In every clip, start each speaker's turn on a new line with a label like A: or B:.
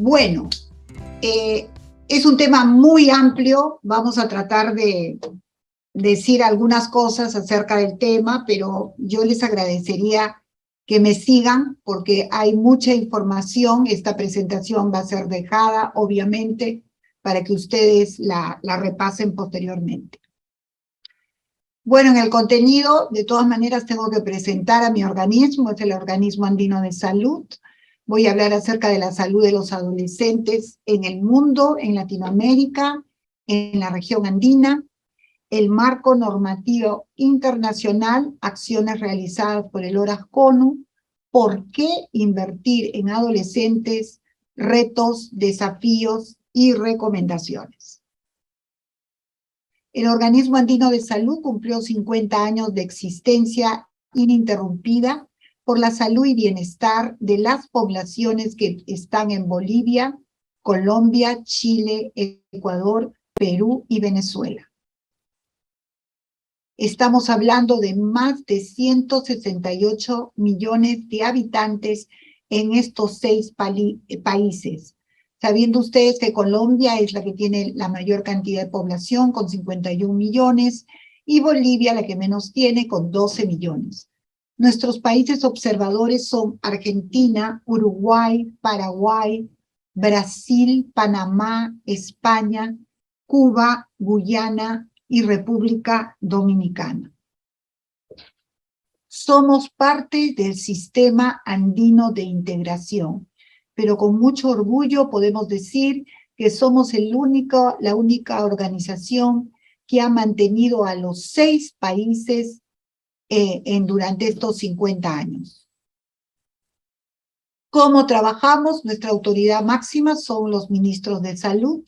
A: Bueno, es un tema muy amplio. Vamos a tratar de decir algunas cosas acerca del tema, pero yo les agradecería que me sigan porque hay mucha información. Esta presentación va a ser dejada, obviamente, para que ustedes la repasen posteriormente. Bueno, en el contenido, de todas maneras, tengo que presentar a mi organismo, es el Organismo Andino de Salud. Voy a hablar acerca de la salud de los adolescentes en el mundo, en Latinoamérica, en la región andina, el marco normativo internacional, acciones realizadas por el ORAS-CONU, por qué invertir en adolescentes, retos, desafíos y recomendaciones. El Organismo Andino de Salud cumplió 50 años de existencia ininterrumpida por la salud y bienestar de las poblaciones que están en Bolivia, Colombia, Chile, Ecuador, Perú y Venezuela. Estamos hablando de más de 168 millones de habitantes en estos 6 países. Sabiendo ustedes que Colombia es la que tiene la mayor cantidad de población, con 51 millones, y Bolivia la que menos tiene, con 12 millones. Nuestros países observadores son Argentina, Uruguay, Paraguay, Brasil, Panamá, España, Cuba, Guyana y República Dominicana. Somos parte del Sistema Andino de Integración, pero con mucho orgullo podemos decir que somos la única organización que ha mantenido a los 6 países durante estos 50 años. ¿Cómo trabajamos? Nuestra autoridad máxima son los ministros de salud.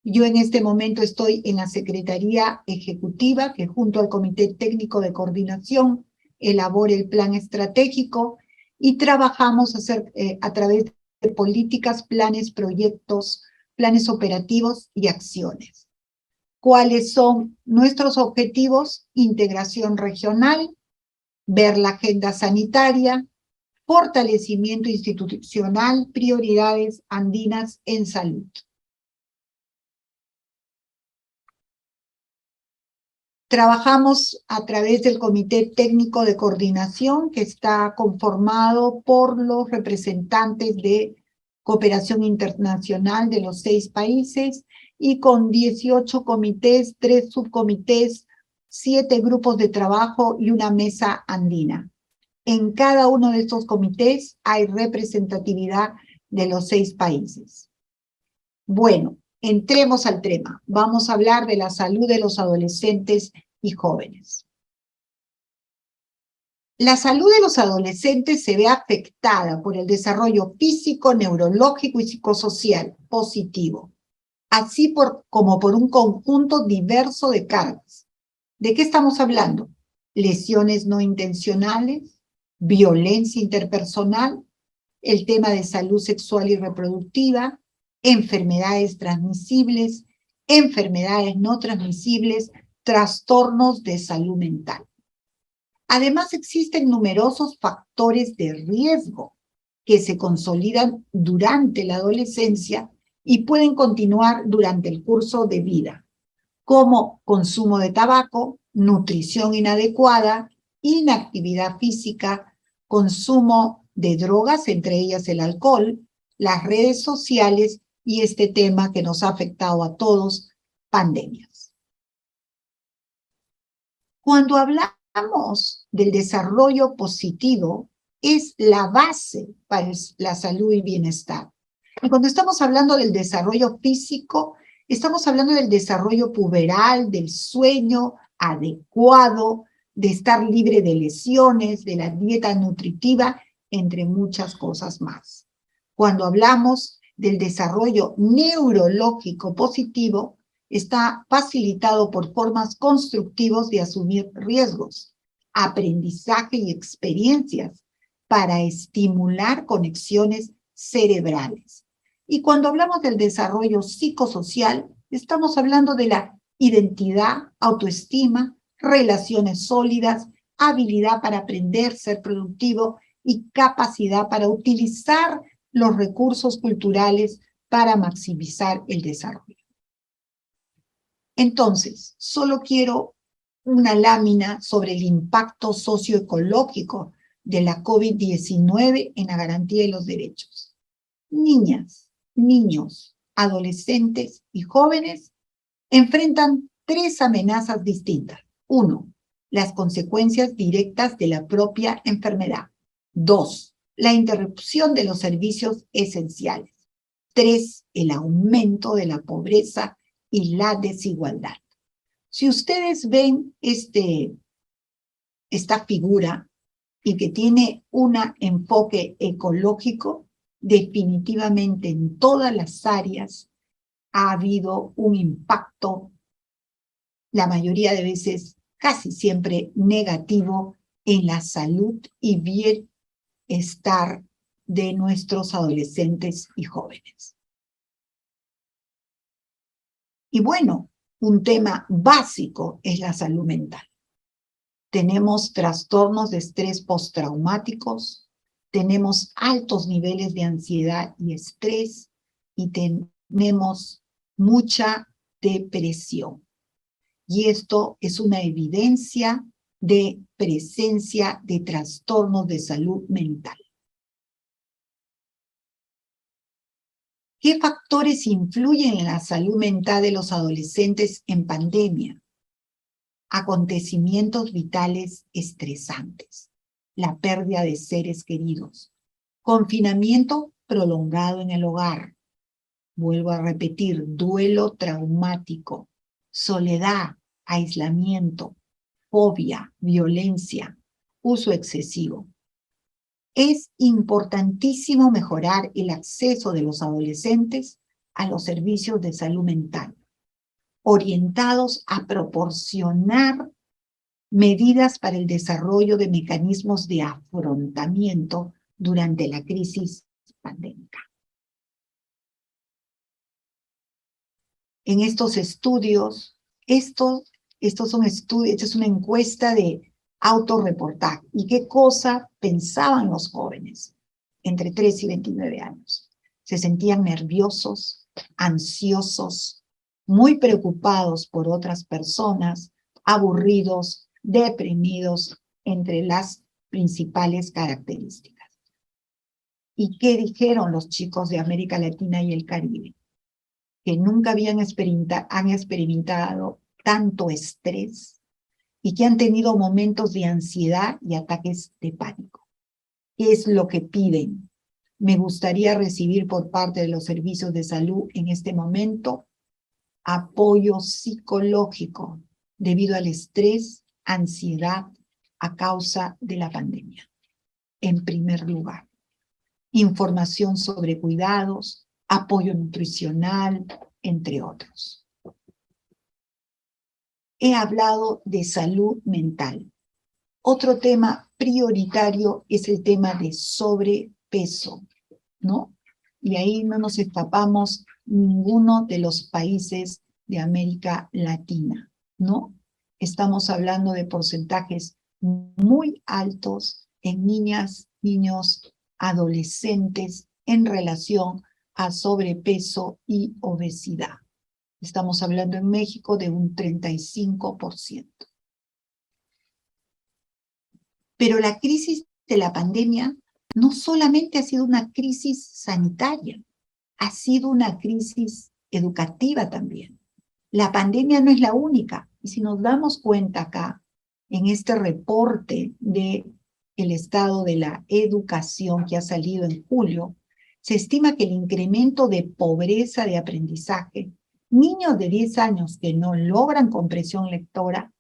A: Yo en este momento estoy en la Secretaría Ejecutiva, que junto al Comité Técnico de Coordinación elabora el plan estratégico y trabajamos a través de políticas, planes, proyectos, planes operativos y acciones. ¿Cuáles son nuestros objetivos? Integración regional, ver la agenda sanitaria, fortalecimiento institucional, prioridades andinas en salud. Trabajamos a través del Comité Técnico de Coordinación, que está conformado por los representantes de cooperación internacional de los 6 países y con 18 comités, 3 subcomités, 7 grupos de trabajo y una mesa andina. En cada uno de estos comités hay representatividad de los 6 países. Bueno, entremos al tema. Vamos a hablar de la salud de los adolescentes y jóvenes. La salud de los adolescentes se ve afectada por el desarrollo físico, neurológico y psicosocial positivo, así como por un conjunto diverso de cargas. ¿De qué estamos hablando? Lesiones no intencionales, violencia interpersonal, el tema de salud sexual y reproductiva, enfermedades transmisibles, enfermedades no transmisibles, trastornos de salud mental. Además, existen numerosos factores de riesgo que se consolidan durante la adolescencia y pueden continuar durante el curso de vida, como consumo de tabaco, nutrición inadecuada, inactividad física, consumo de drogas, entre ellas el alcohol, las redes sociales y este tema que nos ha afectado a todos, pandemias. Cuando hablamos del desarrollo positivo, es la base para la salud y bienestar. Y cuando estamos hablando del desarrollo físico, estamos hablando del desarrollo puberal, del sueño adecuado, de estar libre de lesiones, de la dieta nutritiva, entre muchas cosas más. Cuando hablamos del desarrollo neurológico positivo, está facilitado por formas constructivas de asumir riesgos, aprendizaje y experiencias para estimular conexiones cerebrales. Y cuando hablamos del desarrollo psicosocial, estamos hablando de la identidad, autoestima, relaciones sólidas, habilidad para aprender, ser productivo y capacidad para utilizar los recursos culturales para maximizar el desarrollo. Entonces, solo quiero una lámina sobre el impacto socioecológico de la COVID-19 en la garantía de los derechos. Niñas, niños, adolescentes y jóvenes enfrentan 3 amenazas distintas. 1, las consecuencias directas de la propia enfermedad. 2, la interrupción de los servicios esenciales. 3, el aumento de la pobreza y la desigualdad. Si ustedes ven esta figura y que tiene un enfoque ecológico, definitivamente en todas las áreas ha habido un impacto, la mayoría de veces, casi siempre negativo, en la salud y bienestar de nuestros adolescentes y jóvenes. Y bueno, un tema básico es la salud mental. Tenemos trastornos de estrés postraumáticos, tenemos altos niveles de ansiedad y estrés y tenemos mucha depresión. Y esto es una evidencia de presencia de trastornos de salud mental. ¿Qué factores influyen en la salud mental de los adolescentes en pandemia? Acontecimientos vitales estresantes, la pérdida de seres queridos, confinamiento prolongado en el hogar, vuelvo a repetir, duelo traumático, soledad, aislamiento, fobia, violencia, uso excesivo. Es importantísimo mejorar el acceso de los adolescentes a los servicios de salud mental, orientados a proporcionar medidas para el desarrollo de mecanismos de afrontamiento durante la crisis pandémica. En estos estudios, esta es una encuesta de autorreportaje. ¿Y qué cosa pensaban los jóvenes entre 3 y 29 años? Se sentían nerviosos, ansiosos, muy preocupados por otras personas, aburridos, deprimidos, entre las principales características. ¿Y qué dijeron los chicos de América Latina y el Caribe? Que nunca han experimentado tanto estrés y que han tenido momentos de ansiedad y ataques de pánico. ¿Qué es lo que piden? Me gustaría recibir por parte de los servicios de salud en este momento apoyo psicológico debido al estrés, ansiedad a causa de la pandemia. En primer lugar, información sobre cuidados, apoyo nutricional, entre otros. He hablado de salud mental. Otro tema prioritario es el tema de sobrepeso, ¿no? Y ahí no nos escapamos ninguno de los países de América Latina, ¿no? Estamos hablando de porcentajes muy altos en niñas, niños, adolescentes en relación a sobrepeso y obesidad. Estamos hablando en México de un 35%. Pero la crisis de la pandemia no solamente ha sido una crisis sanitaria, ha sido una crisis educativa también. La pandemia no es la única. Y si nos damos cuenta acá, en este reporte del estado de la educación que ha salido en julio, se estima que el incremento de pobreza de aprendizaje, niños de 10 años que no logran comprensión lectora,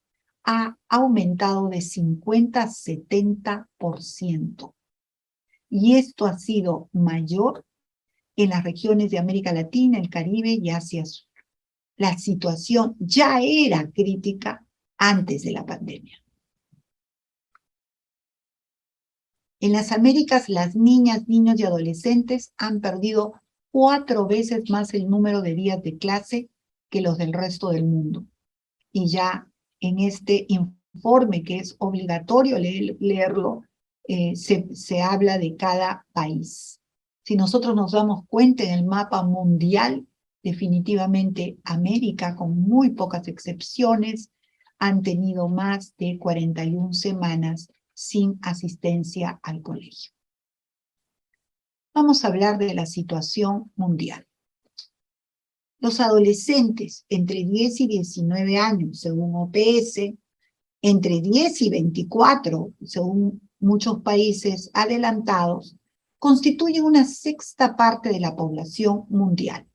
A: ha aumentado de 50 a 70%. Y esto ha sido mayor en las regiones de América Latina, el Caribe y Asia Sur. La situación ya era crítica antes de la pandemia. En las Américas, las niñas, niños y adolescentes han perdido 4 veces más el número de días de clase que los del resto del mundo. Y ya en este informe, que es obligatorio leerlo, se habla de cada país. Si nosotros nos damos cuenta en el mapa mundial, definitivamente América, con muy pocas excepciones, han tenido más de 41 semanas sin asistencia al colegio. Vamos a hablar de la situación mundial. Los adolescentes entre 10 y 19 años, según OPS, entre 10 y 24, según muchos países adelantados, constituyen una sexta parte de la población mundial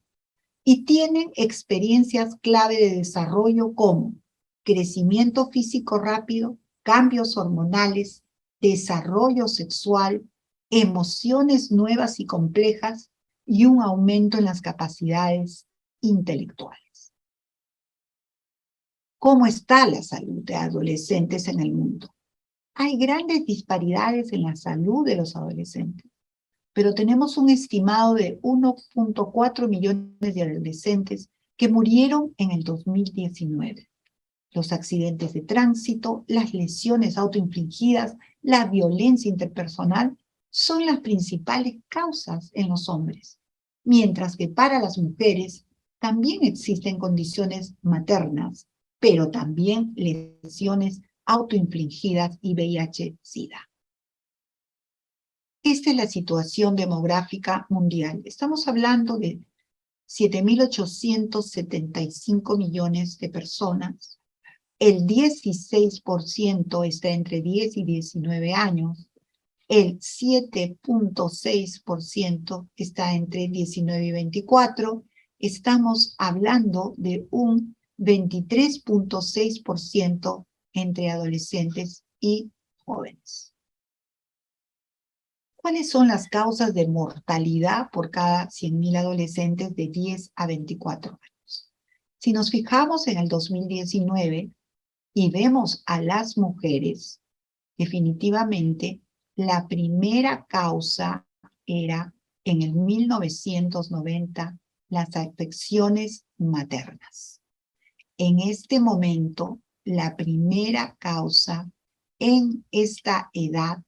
A: y tienen experiencias clave de desarrollo como crecimiento físico rápido, cambios hormonales, desarrollo sexual, emociones nuevas y complejas y un aumento en las capacidades intelectuales. ¿Cómo está la salud de adolescentes en el mundo? Hay grandes disparidades en la salud de los adolescentes, pero tenemos un estimado de 1.4 millones de adolescentes que murieron en el 2019. Los accidentes de tránsito, las lesiones autoinfligidas, la violencia interpersonal son las principales causas en los hombres, mientras que para las mujeres también existen condiciones maternas, pero también lesiones autoinfligidas y VIH-Sida. Esta es la situación demográfica mundial. Estamos hablando de 7.875 millones de personas. El 16% está entre 10 y 19 años. El 7.6% está entre 19 y 24. Estamos hablando de un 23.6% entre adolescentes y jóvenes. ¿Cuáles son las causas de mortalidad por cada 100.000 adolescentes de 10 a 24 años? Si nos fijamos en el 2019 y vemos a las mujeres, definitivamente la primera causa era en el 1990 las afecciones maternas. En este momento, la primera causa en esta edad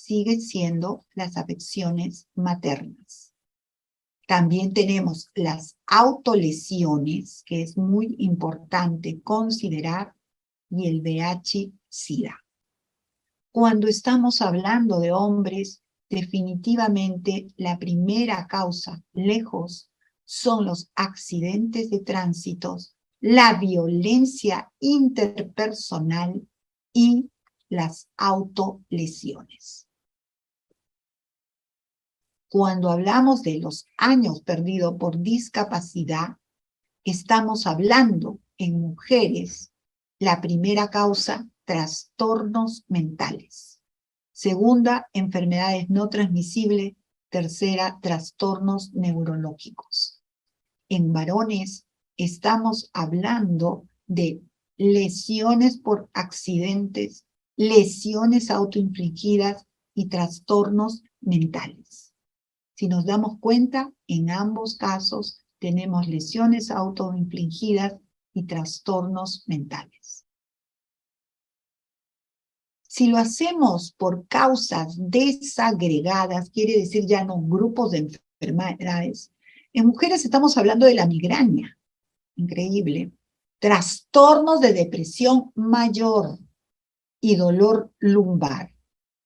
A: sigue siendo las afecciones maternas. También tenemos las autolesiones, que es muy importante considerar, y el VIH-Sida. Cuando estamos hablando de hombres, definitivamente la primera causa, lejos, son los accidentes de tránsito, la violencia interpersonal y las autolesiones. Cuando hablamos de los años perdidos por discapacidad, estamos hablando en mujeres, la primera causa, trastornos mentales. Segunda, enfermedades no transmisibles. Tercera, trastornos neurológicos. En varones, estamos hablando de lesiones por accidentes, lesiones autoinfligidas y trastornos mentales. Si nos damos cuenta, en ambos casos tenemos lesiones autoinfligidas y trastornos mentales. Si lo hacemos por causas desagregadas, quiere decir ya no grupos de enfermedades, en mujeres estamos hablando de la migraña, increíble, trastornos de depresión mayor y dolor lumbar.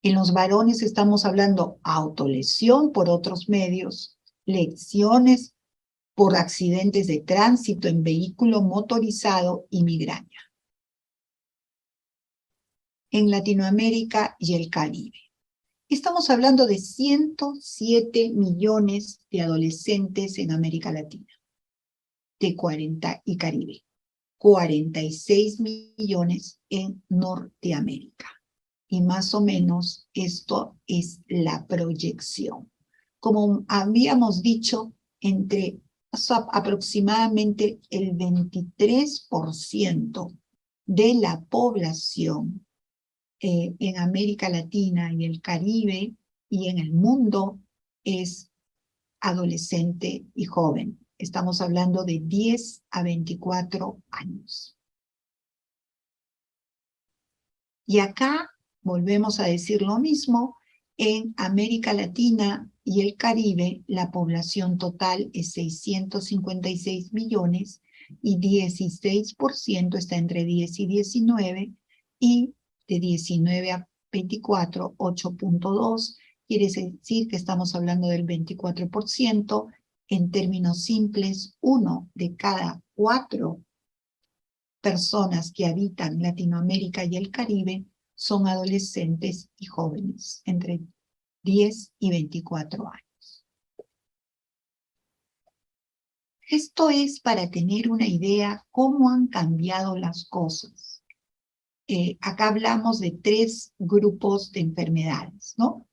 A: En los varones estamos hablando autolesión por otros medios, lesiones por accidentes de tránsito en vehículo motorizado y migraña. En Latinoamérica y el Caribe. Estamos hablando de 107 millones de adolescentes en América Latina de 40 y Caribe, 46 millones en Norteamérica. Y más o menos esto es la proyección. Como habíamos dicho, entre aproximadamente el 23% de la población en América Latina y el Caribe y en el mundo es adolescente y joven. Estamos hablando de 10 a 24 años. Y acá volvemos a decir lo mismo. En América Latina y el Caribe, la población total es 656 millones y 16% está entre 10 y 19, y de 19 a 24, 8.2, quiere decir que estamos hablando del 24%. En términos simples, 1 de cada 4 personas que habitan Latinoamérica y el Caribe son adolescentes y jóvenes, entre 10 y 24 años. Esto es para tener una idea cómo han cambiado las cosas. Acá hablamos de 3 grupos de enfermedades, ¿no?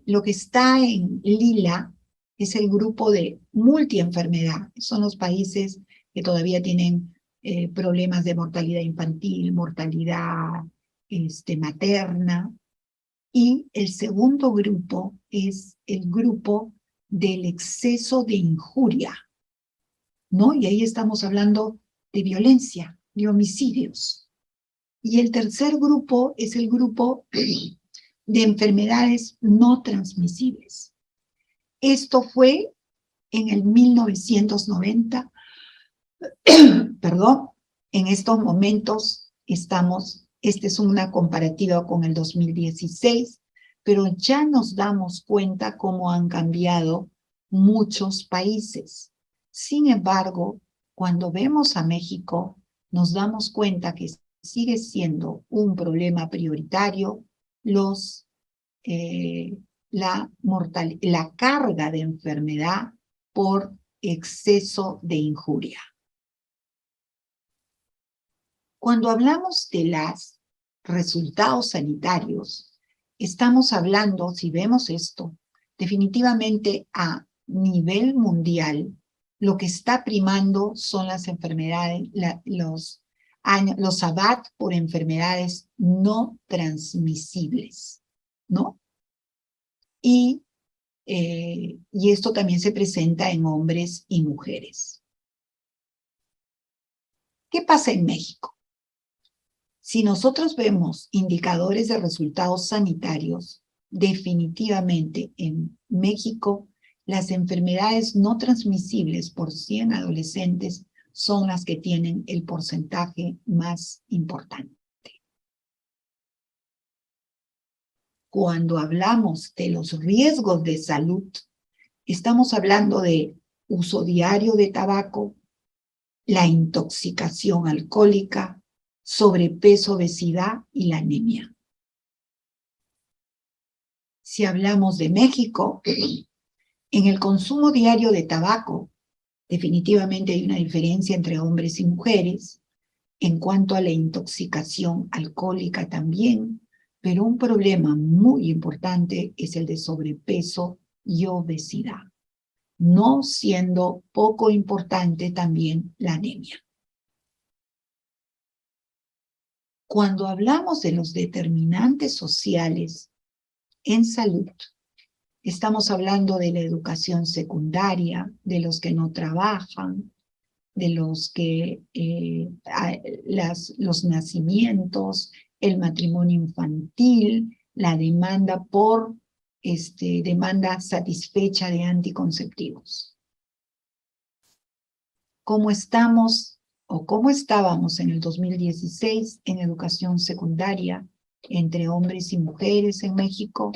A: Lo que está en lila es el grupo de multienfermedad. Son los países que todavía tienen problemas de mortalidad infantil, mortalidad materna. Y el segundo grupo es el grupo del exceso de injuria, ¿no? Y ahí estamos hablando de violencia, de homicidios. Y el tercer grupo es el grupo de enfermedades no transmisibles. Esto fue en el 1990, perdón, en estos momentos estamos, esta es una comparativa con el 2016, pero ya nos damos cuenta cómo han cambiado muchos países. Sin embargo, cuando vemos a México, nos damos cuenta que sigue siendo un problema prioritario la carga de enfermedad por exceso de injuria. Cuando hablamos de los resultados sanitarios, estamos hablando, si vemos esto, definitivamente a nivel mundial, lo que está primando son las enfermedades, los ABAT por enfermedades no transmisibles, ¿no? Y esto también se presenta en hombres y mujeres. ¿Qué pasa en México? Si nosotros vemos indicadores de resultados sanitarios, definitivamente en México las enfermedades no transmisibles por 100 adolescentes son las que tienen el porcentaje más importante. Cuando hablamos de los riesgos de salud, estamos hablando de uso diario de tabaco, la intoxicación alcohólica, sobrepeso, obesidad y la anemia. Si hablamos de México, en el consumo diario de tabaco, definitivamente hay una diferencia entre hombres y mujeres. En cuanto a la intoxicación alcohólica también, pero un problema muy importante es el de sobrepeso y obesidad, no siendo poco importante también la anemia. Cuando hablamos de los determinantes sociales en salud, estamos hablando de la educación secundaria, de los que no trabajan, de los que los nacimientos, el matrimonio infantil, la demanda por demanda satisfecha de anticonceptivos. ¿Cómo estamos o cómo estábamos en el 2016 en educación secundaria entre hombres y mujeres en México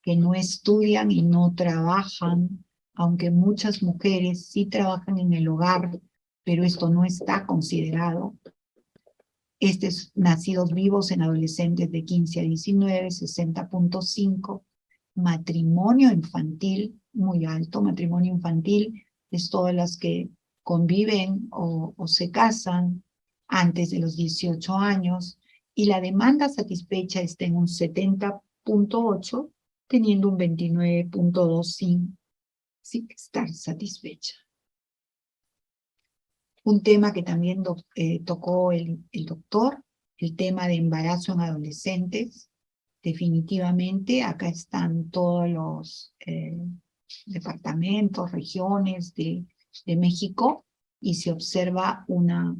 A: que no estudian y no trabajan, aunque muchas mujeres sí trabajan en el hogar, pero esto no está considerado? Nacidos vivos en adolescentes de 15 a 19, 60.5. Matrimonio infantil, muy alto. Matrimonio infantil es todas las que conviven o se casan antes de los 18 años. Y la demanda satisfecha está en un 70.8, teniendo un 29.2 sin estar satisfecha. Un tema que también tocó el doctor, el tema de embarazo en adolescentes. Definitivamente, acá están todos los departamentos, regiones de México, y se observa una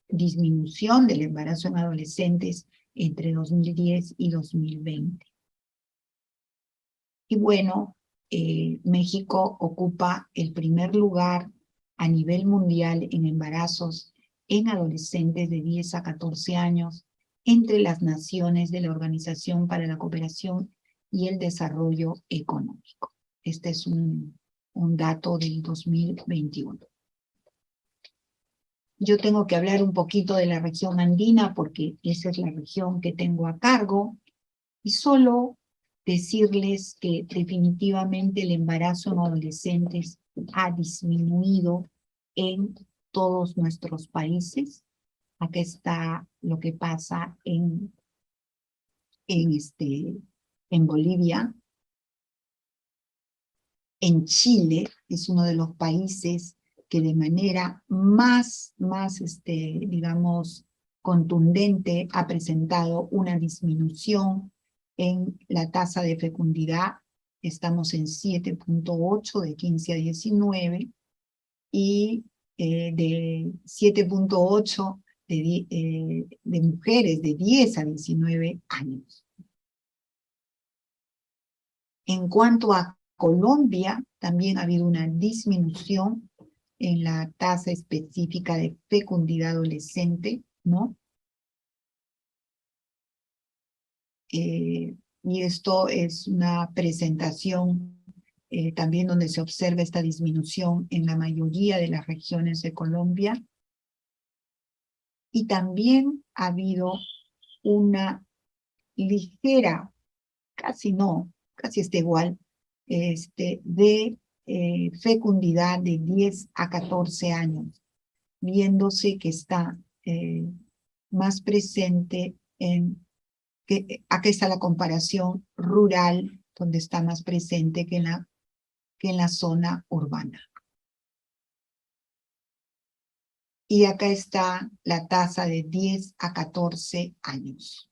A: disminución del embarazo en adolescentes entre 2010 y 2020. Y bueno, México ocupa el primer lugar a nivel mundial en embarazos en adolescentes de 10 a 14 años entre las naciones de la Organización para la Cooperación y el Desarrollo Económico. Este es un dato del 2021. Yo tengo que hablar un poquito de la región andina porque esa es la región que tengo a cargo y solo decirles que definitivamente el embarazo en adolescentes ha disminuido en todos nuestros países. Acá está lo que pasa en Bolivia. En Chile es uno de los países que de manera más digamos, contundente ha presentado una disminución en la tasa de fecundidad. Estamos en 7.8 de 15 a 19 y de 7.8 de mujeres de 10 a 19 años. En cuanto a Colombia, también ha habido una disminución en la tasa específica de fecundidad adolescente, ¿no? Y esto es una presentación también donde se observa esta disminución en la mayoría de las regiones de Colombia. Y también ha habido una ligera, casi está igual, de fecundidad de 10 a 14 años, viéndose que está más presente acá está la comparación rural, donde está más presente que en la zona urbana. Y acá está la tasa de 10 a 14 años.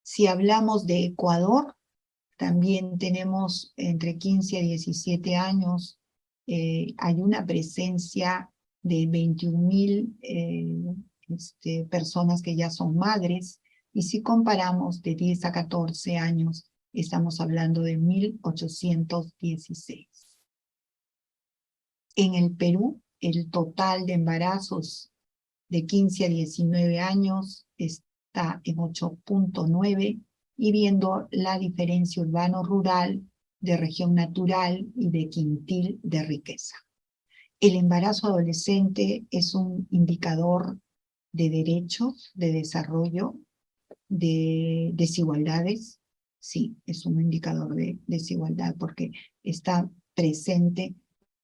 A: Si hablamos de Ecuador, también tenemos entre 15 a 17 años, hay una presencia de 21.000 personas que ya son madres, y si comparamos de 10 a 14 años, estamos hablando de 1.816. En el Perú, el total de embarazos de 15 a 19 años está en 8.9, y viendo la diferencia urbano-rural, de región natural y de quintil de riqueza. El embarazo adolescente es un indicador de derechos, de desarrollo, de desigualdades. Sí, es un indicador de desigualdad porque está presente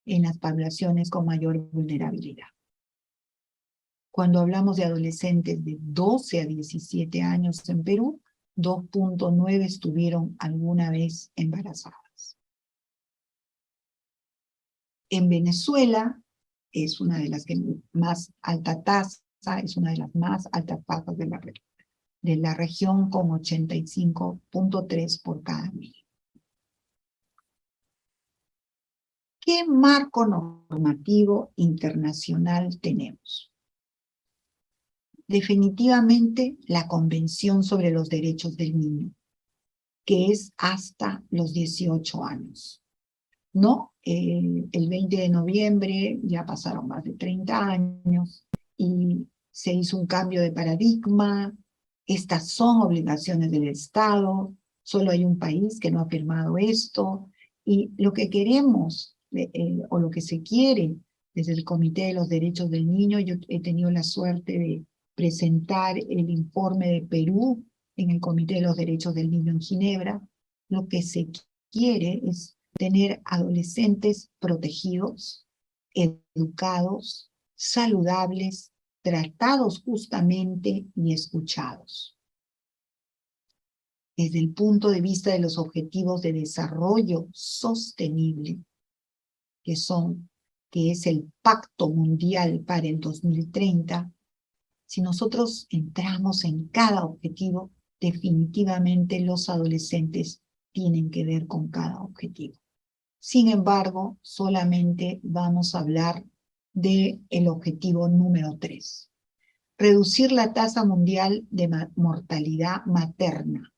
A: en las poblaciones con mayor vulnerabilidad. Cuando hablamos de adolescentes de 12 a 17 años en Perú, 2.9 estuvieron alguna vez embarazadas. En Venezuela es una de las que más alta tasa, es una de las más altas tasas de la región, con 85.3 por cada 1.000. ¿Qué marco normativo internacional tenemos? Definitivamente la Convención sobre los Derechos del Niño, que es hasta los 18 años. ¿No? El 20 de noviembre ya pasaron más de 30 años y se hizo un cambio de paradigma. Estas son obligaciones del Estado, solo hay un país que no ha firmado esto, y lo que queremos, o lo que se quiere desde el Comité de los Derechos del Niño, yo he tenido la suerte de presentar el informe de Perú en el Comité de los Derechos del Niño en Ginebra. Lo que se quiere es tener adolescentes protegidos, educados, saludables, tratados justamente y escuchados. Desde el punto de vista de los objetivos de desarrollo sostenible, que es el Pacto Mundial para el 2030, si nosotros entramos en cada objetivo, definitivamente los adolescentes tienen que ver con cada objetivo. Sin embargo, solamente vamos a hablar del objetivo número 3. Reducir la tasa mundial de mortalidad materna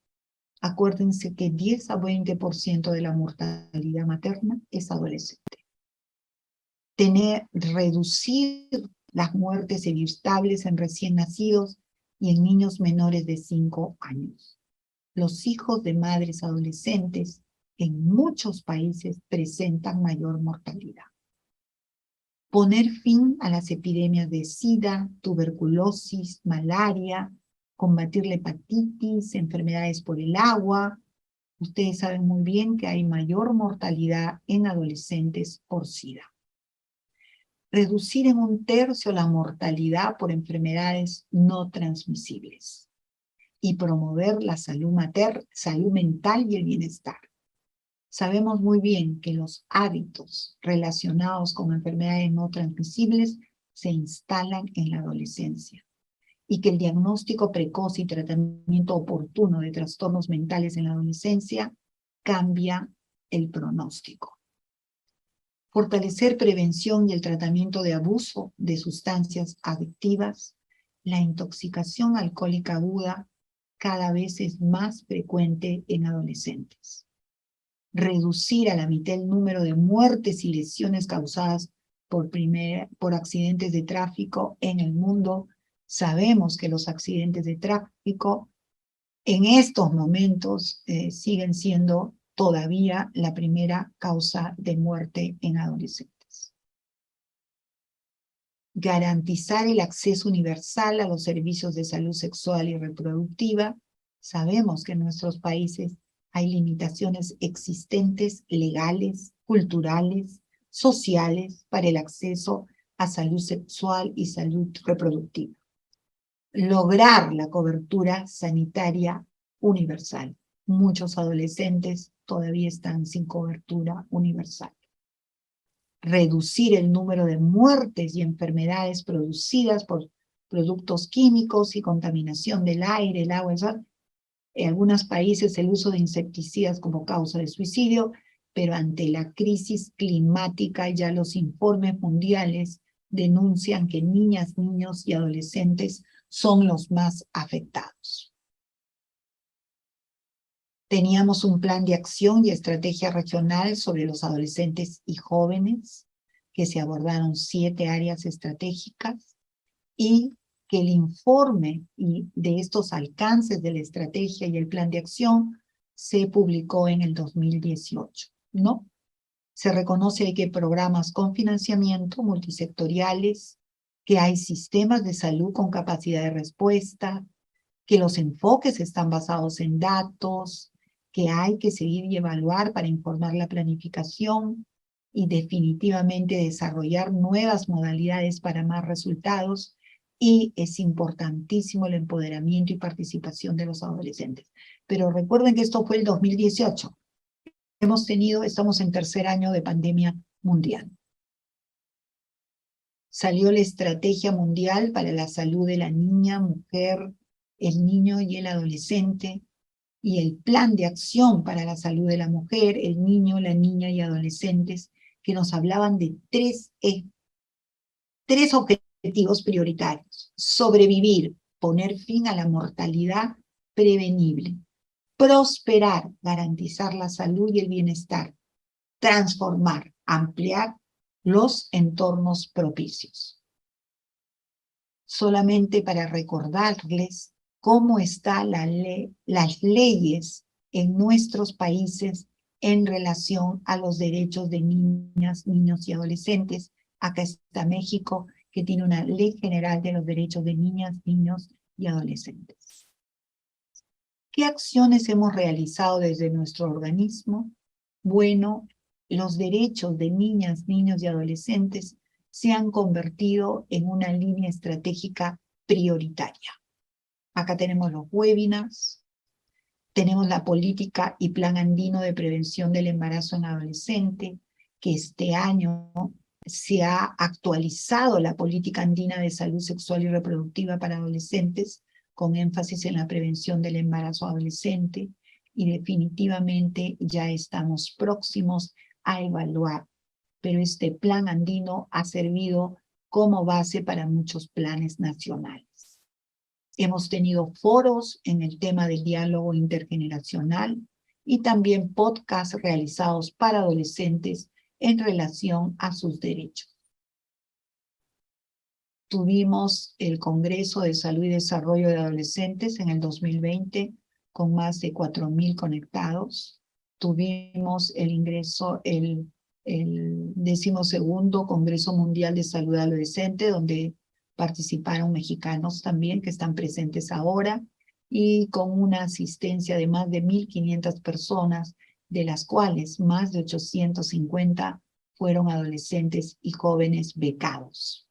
A: Acuérdense que 10 a 20% de la mortalidad materna es adolescente. Reducir las muertes evitables en recién nacidos y en niños menores de 5 años. Los hijos de madres adolescentes en muchos países presentan mayor mortalidad. Poner fin a las epidemias de SIDA, tuberculosis, malaria, combatir la hepatitis, enfermedades por el agua. Ustedes saben muy bien que hay mayor mortalidad en adolescentes por SIDA. Reducir en 1/3 la mortalidad por enfermedades no transmisibles y promover la salud mental y el bienestar. Sabemos muy bien que los hábitos relacionados con enfermedades no transmisibles se instalan en la adolescencia y que el diagnóstico precoz y tratamiento oportuno de trastornos mentales en la adolescencia cambia el pronóstico. Fortalecer prevención y el tratamiento de abuso de sustancias adictivas. La intoxicación alcohólica aguda cada vez es más frecuente en adolescentes. Reducir a la mitad el número de muertes y lesiones causadas por accidentes de tráfico en el mundo. Sabemos que los accidentes de tráfico en estos momentos siguen siendo todavía la primera causa de muerte en adolescentes. Garantizar el acceso universal a los servicios de salud sexual y reproductiva. Sabemos que en nuestros países hay limitaciones existentes, legales, culturales, sociales, para el acceso a salud sexual y salud reproductiva. Lograr la cobertura sanitaria universal. Muchos adolescentes todavía están sin cobertura universal. Reducir el número de muertes y enfermedades producidas por productos químicos y contaminación del aire, el agua, el sol. En algunos países el uso de insecticidas como causa de suicidio, pero ante la crisis climática ya los informes mundiales denuncian que niñas, niños y adolescentes son los más afectados. Teníamos un plan de acción y estrategia regional sobre los adolescentes y jóvenes, que se abordaron 7 áreas estratégicas, y que el informe de estos alcances de la estrategia y el plan de acción se publicó en el 2018, ¿no? Se reconoce que hay programas con financiamiento multisectoriales, que hay sistemas de salud con capacidad de respuesta, que los enfoques están basados en datos, que hay que seguir y evaluar para informar la planificación y definitivamente desarrollar nuevas modalidades para más resultados. Y es importantísimo el empoderamiento y participación de los adolescentes. Pero recuerden que esto fue el 2018. Estamos en 3er año de pandemia mundial. Salió la Estrategia Mundial para la Salud de la Niña, Mujer, el Niño y el Adolescente, y el Plan de Acción para la Salud de la Mujer, el Niño, la Niña y Adolescentes, que nos hablaban de tres objetivos prioritarios: sobrevivir, poner fin a la mortalidad prevenible; prosperar, garantizar la salud y el bienestar; transformar, ampliar los entornos propicios. Solamente para recordarles cómo están las leyes en nuestros países en relación a los derechos de niñas, niños y adolescentes. Acá está México, que tiene una ley general de los derechos de niñas, niños y adolescentes. ¿Qué acciones hemos realizado desde nuestro organismo? Bueno, los derechos de niñas, niños y adolescentes se han convertido en una línea estratégica prioritaria. Acá tenemos los webinars, tenemos la política y plan andino de prevención del embarazo en adolescente, que este año se ha actualizado la política andina de salud sexual y reproductiva para adolescentes, con énfasis en la prevención del embarazo adolescente, y definitivamente ya estamos próximos a evaluar. Pero este plan andino ha servido como base para muchos planes nacionales. Hemos tenido foros en el tema del diálogo intergeneracional y también podcasts realizados para adolescentes en relación a sus derechos. Tuvimos el Congreso de Salud y Desarrollo de Adolescentes en el 2020 con más de 4.000 conectados. Tuvimos el 12º Congreso Mundial de Salud Adolescente, donde participaron mexicanos también que están presentes ahora, y con una asistencia de más de 1.500 personas, de las cuales más de 850 fueron adolescentes y jóvenes becados.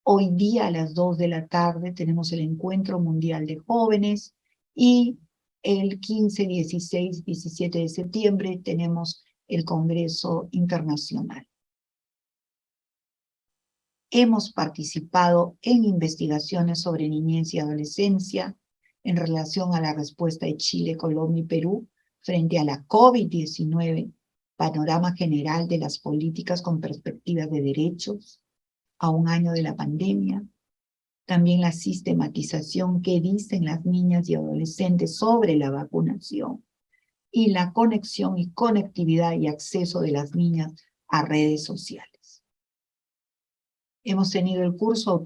A: Hoy día a las 2 de la tarde tenemos el Encuentro Mundial de Jóvenes y el 15, 16, 17 de septiembre tenemos el Congreso Internacional. Hemos participado en investigaciones sobre niñez y adolescencia en relación a la respuesta de Chile, Colombia y Perú frente a la COVID-19, panorama general de las políticas con perspectivas de derechos a un año de la pandemia, también la sistematización que dicen las niñas y adolescentes sobre la vacunación y la conexión y conectividad y acceso de las niñas a redes sociales. Hemos tenido el curso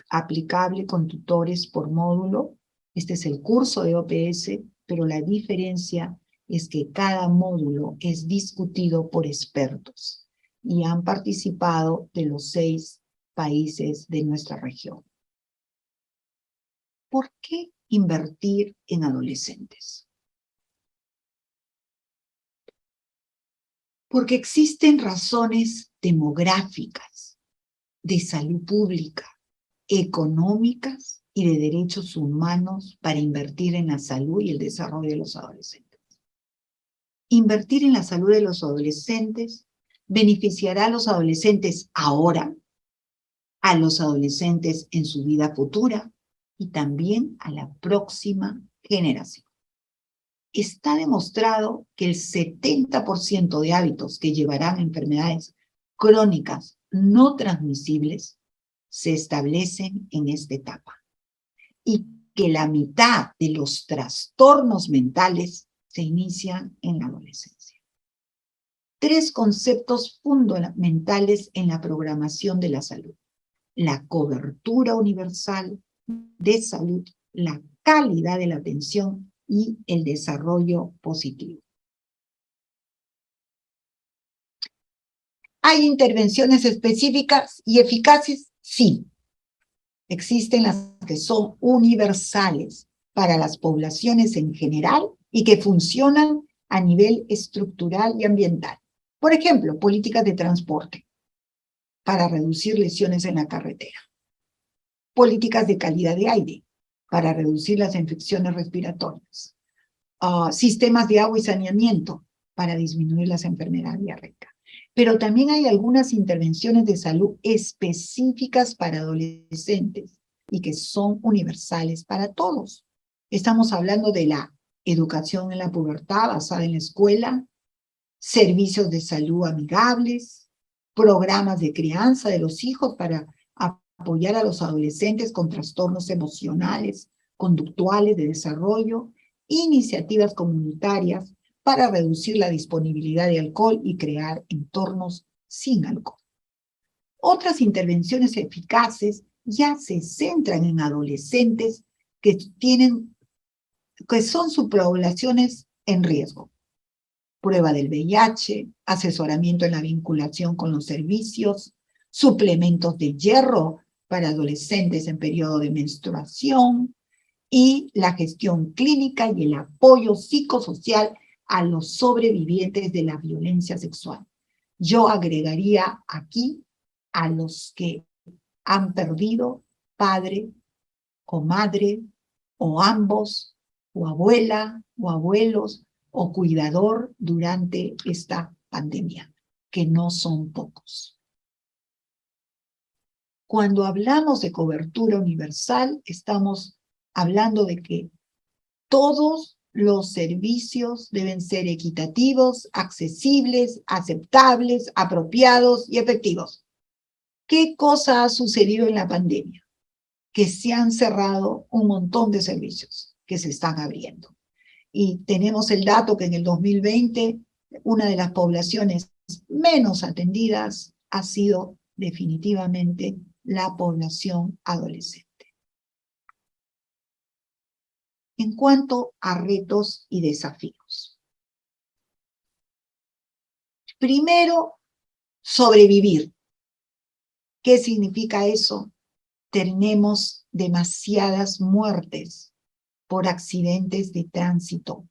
A: aplicable con tutores por módulo. Este es el curso de OPS, pero la diferencia es que cada módulo es discutido por expertos y han participado de los 6 países de nuestra región. ¿Por qué invertir en adolescentes? Porque existen razones demográficas, de salud pública, económicas y de derechos humanos para invertir en la salud y el desarrollo de los adolescentes. Invertir en la salud de los adolescentes beneficiará a los adolescentes ahora, a los adolescentes en su vida futura y también a la próxima generación. Está demostrado que el 70% de hábitos que llevarán a enfermedades crónicas no transmisibles se establecen en esta etapa y que la mitad de los trastornos mentales se inician en la adolescencia. 3 conceptos fundamentales en la programación de la salud: la cobertura universal de salud, la calidad de la atención y el desarrollo positivo. ¿Hay intervenciones específicas y eficaces? Sí. Existen las que son universales para las poblaciones en general y que funcionan a nivel estructural y ambiental. Por ejemplo, políticas de transporte para reducir lesiones en la carretera. Políticas de calidad de aire para reducir las infecciones respiratorias. Sistemas de agua y saneamiento para disminuir las enfermedades diarreicas. Pero también hay algunas intervenciones de salud específicas para adolescentes y que son universales para todos. Estamos hablando de la educación en la pubertad basada en la escuela, servicios de salud amigables, programas de crianza de los hijos para apoyar a los adolescentes con trastornos emocionales, conductuales, de desarrollo, iniciativas comunitarias para reducir la disponibilidad de alcohol y crear entornos sin alcohol. Otras intervenciones eficaces ya se centran en adolescentes que son subpoblaciones en riesgo. Prueba del VIH, asesoramiento en la vinculación con los servicios, suplementos de hierro para adolescentes en periodo de menstruación y la gestión clínica y el apoyo psicosocial a los sobrevivientes de la violencia sexual. Yo agregaría aquí a los que han perdido padre o madre o ambos, o abuela o abuelos o cuidador durante esta pandemia, que no son pocos. Cuando hablamos de cobertura universal, estamos hablando de que todos los servicios deben ser equitativos, accesibles, aceptables, apropiados y efectivos. ¿Qué cosa ha sucedido en la pandemia? que se han cerrado un montón de servicios que se están abriendo. Y tenemos el dato que en el 2020 una de las poblaciones menos atendidas ha sido definitivamente la población adolescente. En cuanto a retos y desafíos. Primero, sobrevivir. ¿Qué significa eso? Tenemos demasiadas muertes por accidentes de tránsito.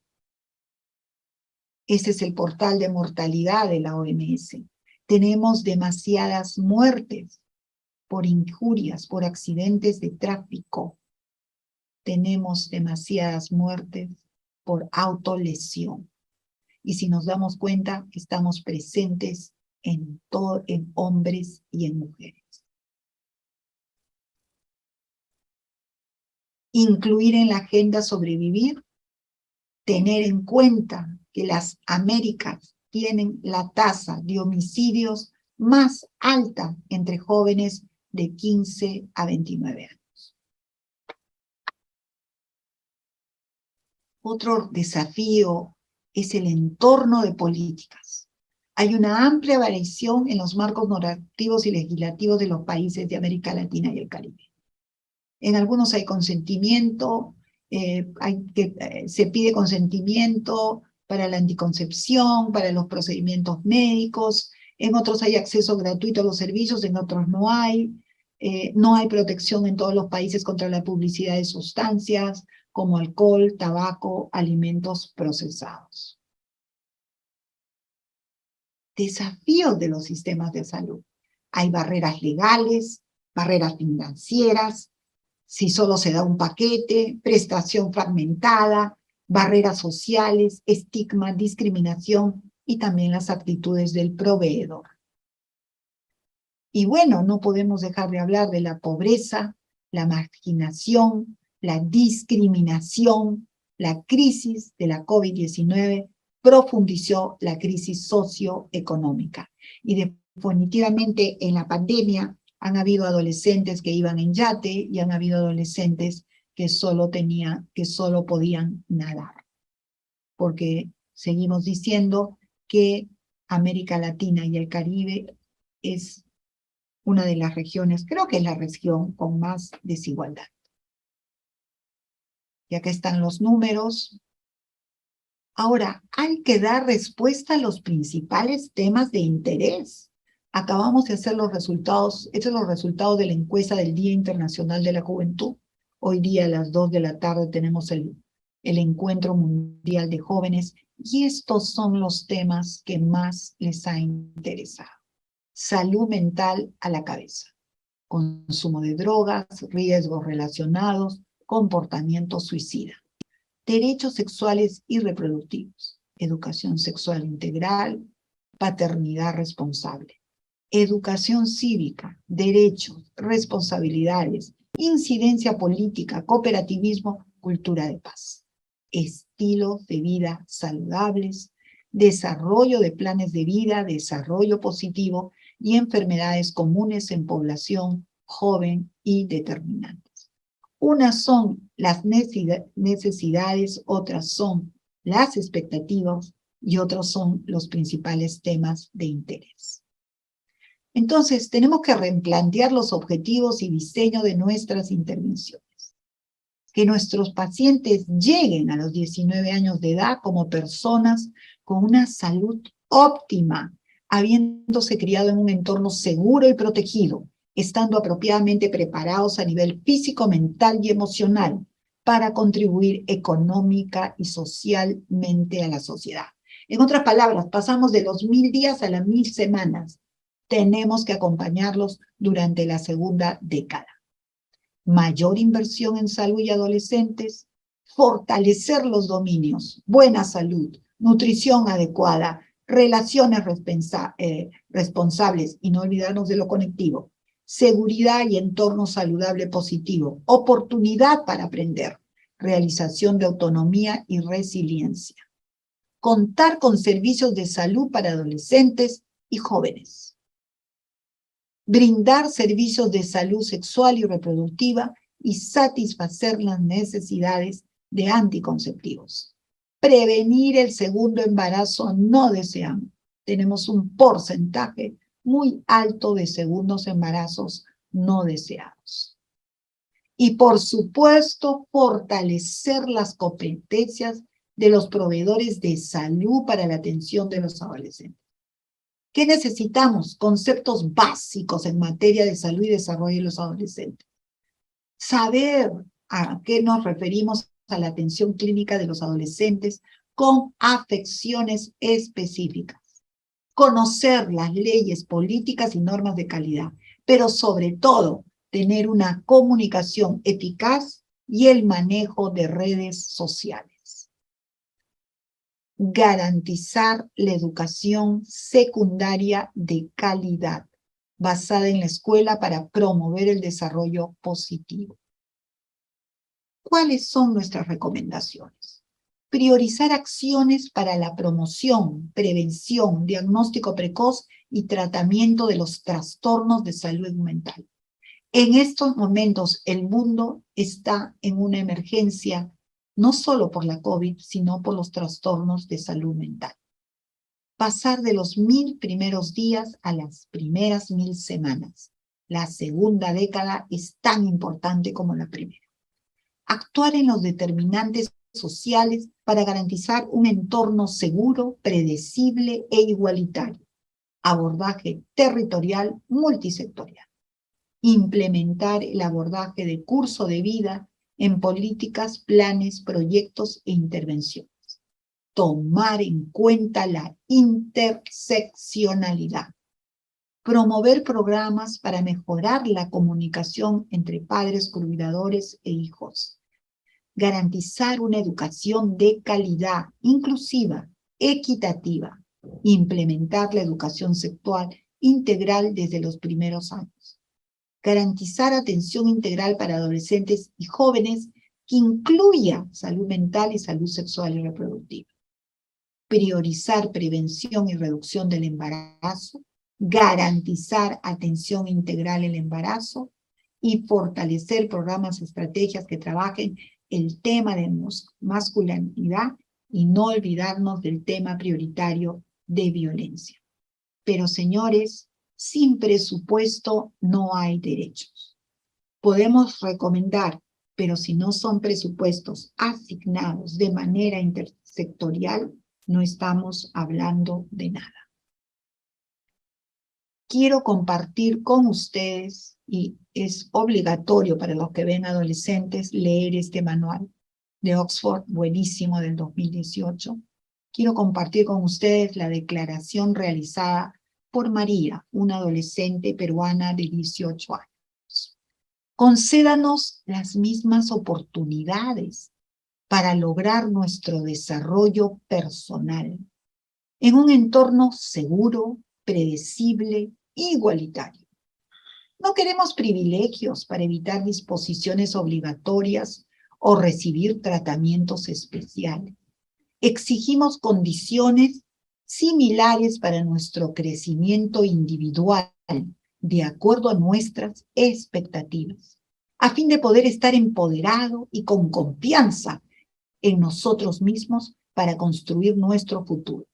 A: Ese es el portal de mortalidad de la OMS. Tenemos demasiadas muertes por injurias, por accidentes de tráfico. Tenemos demasiadas muertes por autolesión. Y si nos damos cuenta, estamos presentes en hombres y en mujeres. Incluir en la agenda sobrevivir, tener en cuenta que las Américas tienen la tasa de homicidios más alta entre jóvenes de 15 a 29 años. Otro desafío es el entorno de políticas. Hay una amplia variación en los marcos normativos y legislativos de los países de América Latina y el Caribe. En algunos hay consentimiento, se pide consentimiento para la anticoncepción, para los procedimientos médicos, en otros hay acceso gratuito a los servicios, en otros no hay. No hay protección en todos los países contra la publicidad de sustancias como alcohol, tabaco, alimentos procesados. Desafíos de los sistemas de salud. Hay barreras legales, barreras financieras, si solo se da un paquete, prestación fragmentada, barreras sociales, estigma, discriminación y también las actitudes del proveedor. Y bueno, no podemos dejar de hablar de la pobreza, la marginación, la discriminación. La crisis de la COVID-19 profundizó la crisis socioeconómica. Y definitivamente en la pandemia han habido adolescentes que iban en yate y han habido adolescentes que solo podían nadar. Porque seguimos diciendo que América Latina y el Caribe es una de las regiones, creo que es la región con más desigualdad. Y acá están los números. Ahora, hay que dar respuesta a los principales temas de interés. Acabamos de hacer los resultados, estos son los resultados de la encuesta del Día Internacional de la Juventud. Hoy día a las 2 de la tarde tenemos el Encuentro Mundial de Jóvenes y estos son los temas que más les ha interesado. Salud mental a la cabeza, consumo de drogas, riesgos relacionados, comportamiento suicida. Derechos sexuales y reproductivos, educación sexual integral, paternidad responsable, educación cívica, derechos, responsabilidades, incidencia política, cooperativismo, cultura de paz, estilos de vida saludables, desarrollo de planes de vida, desarrollo positivo y enfermedades comunes en población joven y determinantes. Unas son las necesidades, otras son las expectativas y otros son los principales temas de interés. Entonces, tenemos que replantear los objetivos y diseño de nuestras intervenciones. Que nuestros pacientes lleguen a los 19 años de edad como personas con una salud óptima, habiéndose criado en un entorno seguro y protegido, estando apropiadamente preparados a nivel físico, mental y emocional para contribuir económica y socialmente a la sociedad. En otras palabras, pasamos de los 1000 días a las 1000 semanas. Tenemos que acompañarlos durante la segunda década. Mayor inversión en salud y adolescentes, fortalecer los dominios, buena salud, nutrición adecuada, relaciones responsables y no olvidarnos de lo conectivo, seguridad y entorno saludable positivo, oportunidad para aprender, realización de autonomía y resiliencia. Contar con servicios de salud para adolescentes y jóvenes. Brindar servicios de salud sexual y reproductiva y satisfacer las necesidades de anticonceptivos. Prevenir el segundo embarazo no deseado. Tenemos un porcentaje muy alto de segundos embarazos no deseados. Y por supuesto, fortalecer las competencias de los proveedores de salud para la atención de los adolescentes. ¿Qué necesitamos? Conceptos básicos en materia de salud y desarrollo de los adolescentes. Saber a qué nos referimos a la atención clínica de los adolescentes con afecciones específicas. Conocer las leyes, políticas y normas de calidad, pero sobre todo tener una comunicación eficaz y el manejo de redes sociales. Garantizar la educación secundaria de calidad, basada en la escuela para promover el desarrollo positivo. ¿Cuáles son nuestras recomendaciones? Priorizar acciones para la promoción, prevención, diagnóstico precoz y tratamiento de los trastornos de salud mental. En estos momentos el mundo está en una emergencia, no solo por la COVID, sino por los trastornos de salud mental. Pasar de los 1000 primeros días a las primeras 1000 semanas. La segunda década es tan importante como la primera. Actuar en los determinantes sociales para garantizar un entorno seguro, predecible e igualitario. Abordaje territorial multisectorial. Implementar el abordaje de curso de vida en políticas, planes, proyectos e intervenciones. Tomar en cuenta la interseccionalidad. Promover programas para mejorar la comunicación entre padres, cuidadores e hijos. Garantizar una educación de calidad, inclusiva, equitativa. Implementar la educación sexual integral desde los primeros años. Garantizar atención integral para adolescentes y jóvenes que incluya salud mental y salud sexual y reproductiva. Priorizar prevención y reducción del embarazo, garantizar atención integral al embarazo y fortalecer programas y estrategias que trabajen el tema de masculinidad y no olvidarnos del tema prioritario de violencia. Pero señores, sin presupuesto no hay derechos. Podemos recomendar, pero si no son presupuestos asignados de manera intersectorial, no estamos hablando de nada. Quiero compartir con ustedes, y es obligatorio para los que ven adolescentes, leer este manual de Oxford, buenísimo, del 2018. Quiero compartir con ustedes la declaración realizada por María, una adolescente peruana de 18 años. Concédanos las mismas oportunidades para lograr nuestro desarrollo personal en un entorno seguro, predecible, igualitario. No queremos privilegios para evitar disposiciones obligatorias o recibir tratamientos especiales. Exigimos condiciones similares para nuestro crecimiento individual, de acuerdo a nuestras expectativas, a fin de poder estar empoderado y con confianza en nosotros mismos para construir nuestro futuro.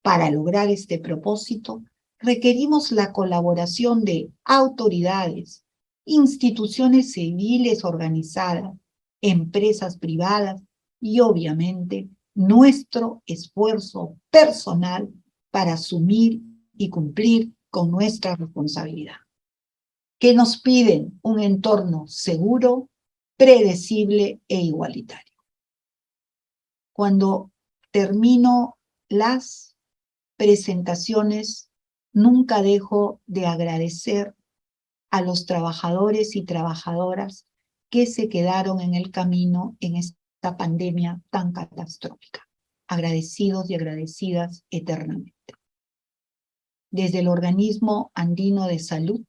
A: Para lograr este propósito, requerimos la colaboración de autoridades, instituciones civiles organizadas, empresas privadas y, obviamente, nuestro esfuerzo personal para asumir y cumplir con nuestra responsabilidad. ¿Qué nos piden? Un entorno seguro, predecible e igualitario. Cuando termino las presentaciones, nunca dejo de agradecer a los trabajadores y trabajadoras que se quedaron en el camino en esta pandemia tan catastrófica. Agradecidos y agradecidas eternamente. Desde el Organismo Andino de Salud,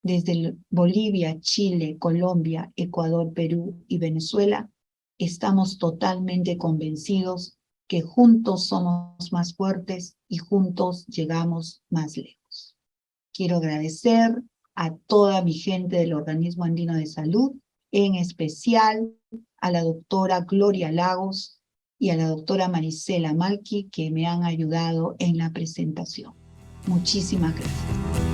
A: desde Bolivia, Chile, Colombia, Ecuador, Perú y Venezuela, estamos totalmente convencidos que juntos somos más fuertes y juntos llegamos más lejos. Quiero agradecer a toda mi gente del Organismo Andino de Salud en especial a la doctora Gloria Lagos y a la doctora Marisela Malqui, que me han ayudado en la presentación. Muchísimas gracias.